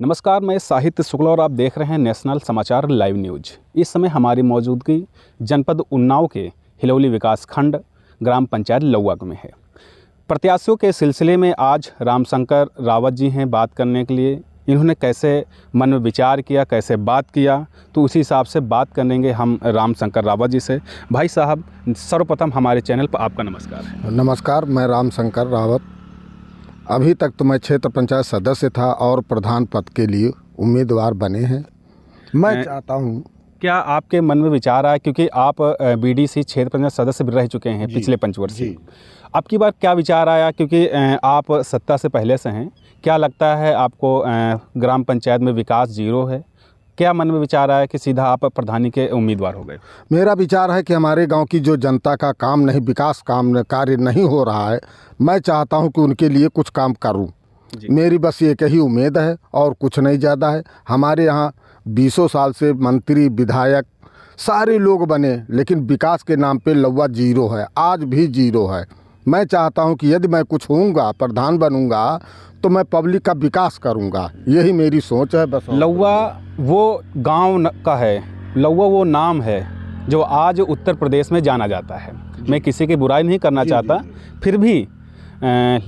नमस्कार, मैं साहित्य शुक्ला और आप देख रहे हैं नेशनल समाचार लाइव न्यूज। इस समय हमारी मौजूदगी जनपद उन्नाव के हिलौली विकासखंड ग्राम पंचायत लौवा में है। प्रत्याशियों के सिलसिले में आज रामशंकर रावत जी हैं बात करने के लिए। इन्होंने कैसे मन में विचार किया, कैसे बात किया, तो उसी हिसाब से बात करेंगे हम रामशंकर रावत जी से। भाई साहब, सर्वप्रथम हमारे चैनल पर आपका नमस्कार है। नमस्कार, मैं रामशंकर रावत। अभी तक तो मैं क्षेत्र पंचायत सदस्य था और प्रधान पद के लिए उम्मीदवार बने हैं। मैं चाहता हूं, क्या आपके मन में विचार आया, क्योंकि आप बीडीसी क्षेत्र पंचायत सदस्य भी रह चुके हैं पिछले पंचवर्षीय, आपकी बार क्या विचार आया, क्योंकि आप सत्ता से पहले से हैं, क्या लगता है आपको ग्राम पंचायत में विकास जीरो है? क्या मन में विचार आया कि सीधा आप प्रधानी के उम्मीदवार हो गए? मेरा विचार है कि हमारे गांव की जो जनता का काम नहीं, विकास काम कार्य नहीं हो रहा है, मैं चाहता हूं कि उनके लिए कुछ काम करूं। मेरी बस एक ही उम्मीद है और कुछ नहीं ज़्यादा है। हमारे यहाँ 20 साल से मंत्री विधायक सारे लोग बने, लेकिन विकास के नाम पे लौवा जीरो है, आज भी जीरो है। मैं चाहता हूं कि यदि मैं कुछ होऊंगा, प्रधान बनूंगा, तो मैं पब्लिक का विकास करूंगा। यही मेरी सोच है बस। लौवा वो गांव का है, लौवा वो नाम है जो आज उत्तर प्रदेश में जाना जाता है। मैं किसी की बुराई नहीं करना चाहता, फिर भी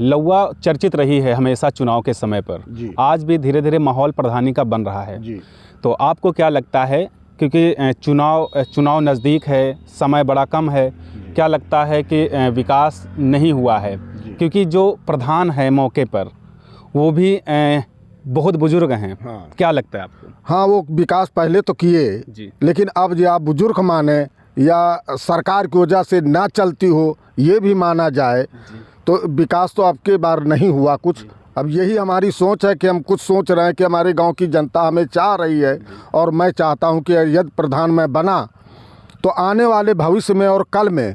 लौवा चर्चित रही है हमेशा चुनाव के समय पर। आज भी धीरे धीरे माहौल प्रधानी का बन रहा है। तो आपको क्या लगता है, क्योंकि चुनाव नज़दीक है, समय बड़ा कम है, क्या लगता है कि विकास नहीं हुआ है? क्योंकि जो प्रधान है मौके पर वो भी बहुत बुजुर्ग हैं। हाँ। क्या लगता है आपको? हाँ, वो विकास पहले तो किए, लेकिन अब जो आप बुजुर्ग माने या सरकार की वजह से ना चलती हो ये भी माना जाए, तो विकास तो अब के बार नहीं हुआ कुछ। अब यही हमारी सोच है कि हम कुछ सोच रहे हैं कि हमारे गांव की जनता हमें चाह रही है, और मैं चाहता हूं कि यदि प्रधान मैं बना तो आने वाले भविष्य में और कल में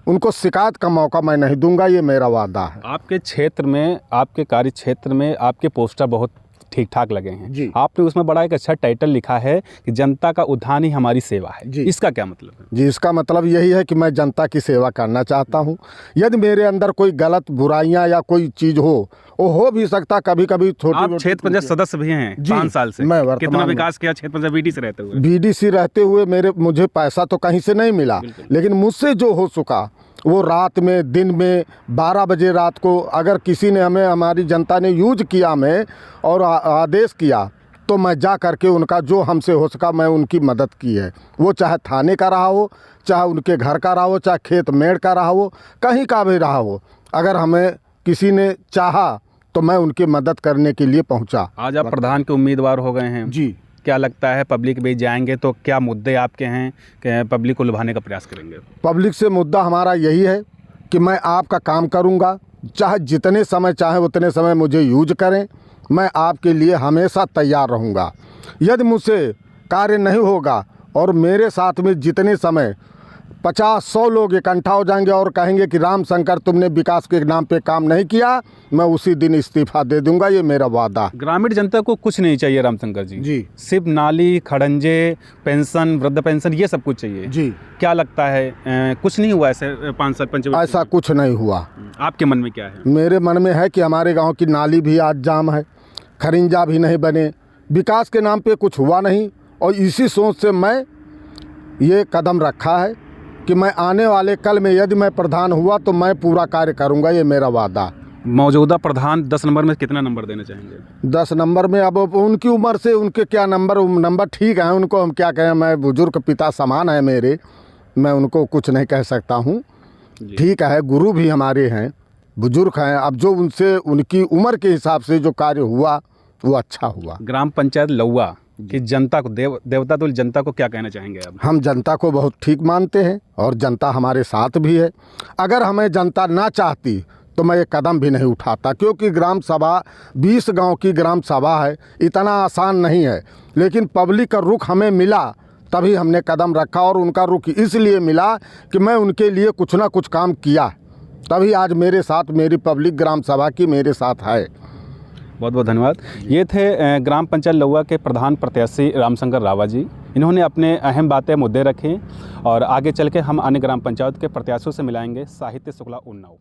उनको शिकायत का मौका मैं नहीं दूंगा, ये मेरा वादा है। आपके क्षेत्र में, आपके कार्य क्षेत्र में आपके पोस्टर बहुत ठीक ठाक लगे हैं। आपने उसमें बड़ा एक अच्छा टाइटल लिखा है कि जनता का उत्थान ही हमारी सेवा है। इसका क्या मतलब है? जी, इसका मतलब यही है कि मैं जनता की सेवा करना चाहता हूं। यदि मेरे अंदर कोई गलत बुराइयां या कोई चीज़ वो हो भी सकता, कभी कभी छोटी। आप क्षेत्र पंचायत सदस्य भी हैं 5 साल से। मैं कितना विकास किया क्षेत्र पंचायत बीडीसी रहते हुए? बीडीसी रहते हुए मुझे पैसा तो कहीं से नहीं मिला, लेकिन मुझसे जो हो चुका वो रात में, दिन में 12 बजे रात को अगर किसी ने हमें, हमारी जनता ने यूज किया हमें और आदेश किया, तो मैं जा करके उनका जो हमसे हो सका मैं उनकी मदद की है। वो चाहे थाने का रहा हो, चाहे उनके घर का रहा हो, चाहे खेत मेड़ का रहा हो, कहीं का भी रहा हो, अगर हमें किसी ने चाहा तो मैं उनकी मदद करने के लिए पहुंचा। आज आप प्रधान के उम्मीदवार हो गए हैं। जी, क्या लगता है पब्लिक बीच जाएंगे तो क्या मुद्दे आपके हैं कि पब्लिक को लुभाने का प्रयास करेंगे? पब्लिक से मुद्दा हमारा यही है कि मैं आपका काम करूंगा, चाहे जितने समय चाहे उतने समय मुझे यूज करें, मैं आपके लिए हमेशा तैयार रहूंगा। यदि मुझसे कार्य नहीं होगा और मेरे साथ में जितने समय 50-100 लोग इकट्ठा हो जाएंगे और कहेंगे कि रामशंकर तुमने विकास के नाम पे काम नहीं किया, मैं उसी दिन इस्तीफा दे दूंगा, ये मेरा वादा। ग्रामीण जनता को कुछ नहीं चाहिए रामशंकर जी, सिर्फ नाली, खड़ंजे, पेंशन, वृद्ध पेंशन, ये सब कुछ चाहिए जी। क्या लगता है कुछ नहीं हुआ ऐसे 5 साल पंचवर्षीय? ऐसा कुछ नहीं हुआ। आपके मन में क्या है? मेरे मन में है कि हमारे गाँव की नाली भी आज जाम है, खरिंजा भी नहीं बने, विकास के नाम पे कुछ हुआ नहीं, और इसी सोच से मैं ये कदम रखा है कि मैं आने वाले कल में यदि मैं प्रधान हुआ तो मैं पूरा कार्य करूंगा, ये मेरा वादा। मौजूदा प्रधान 10 नंबर में कितना नंबर देना चाहेंगे? 10 नंबर में अब उनकी उम्र से उनके क्या नंबर ठीक है, उनको हम क्या कहें, मैं बुजुर्ग पिता समान है मेरे, मैं उनको कुछ नहीं कह सकता हूँ। ठीक है, गुरु भी हमारे हैं, बुजुर्ग हैं। अब जो उनसे उनकी उम्र के हिसाब से जो कार्य हुआ वो अच्छा हुआ। ग्राम पंचायत लौवा कि जनता को देवता तो जनता को क्या कहना चाहेंगे अब? हम जनता को बहुत ठीक मानते हैं और जनता हमारे साथ भी है। अगर हमें जनता ना चाहती तो मैं ये कदम भी नहीं उठाता, क्योंकि ग्राम सभा 20 गांव की ग्राम सभा है, इतना आसान नहीं है, लेकिन पब्लिक का रुख हमें मिला तभी हमने कदम रखा, और उनका रुख इसलिए मिला कि मैं उनके लिए कुछ ना कुछ काम किया, तभी आज मेरे साथ मेरी पब्लिक ग्राम सभा की मेरे साथ है। बहुत बहुत धन्यवाद। ये थे ग्राम पंचायत लौवा के प्रधान प्रत्याशी रामशंकर रावत जी। इन्होंने अपने अहम बातें, मुद्दे रखे, और आगे चल के हम अन्य ग्राम पंचायत के प्रत्याशियों से मिलाएंगे। साहित्य शुक्ला, उन्नाव।